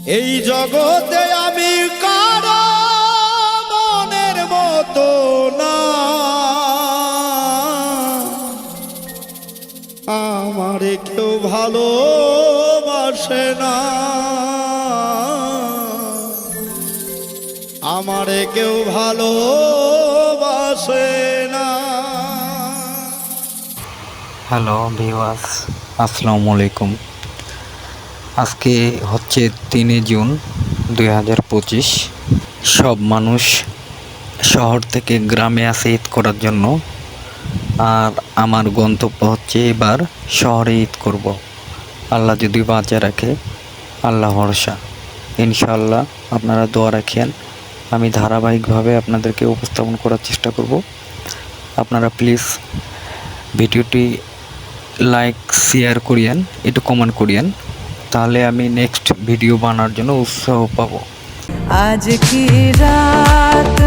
এই জগতে আমি কারো মনের মতো না, আমারে কেউ ভালোবাসে না, আমারে কেউ ভালোবাসে না। হ্যালো ভিউয়ার্স, আসসালামু আলাইকুম। আজকে হচ্ছে 3 জুন 2025। সব মানুষ শহর থেকে গ্রামে আসে ঈদ করার জন্য, আর আমার গন্তব্য হচ্ছে এবার শহরে ঈদ করব। আল্লাহ যদি বাঁচা রাখে, আল্লাহ ভরসা। ইনশাআল্লাহ আপনারা দোয়া রাখেন, আমি ধারাবাহিকভাবে আপনাদেরকে উপস্থাপন করার চেষ্টা করব। আপনারা প্লিজ ভিডিওটি লাইক শেয়ার করিয়েন, একটু কমেন্ট করিয়েন, তাহলে আমি নেক্সট ভিডিও বানানোর জন্য উৎসাহ পাবো। आज की रात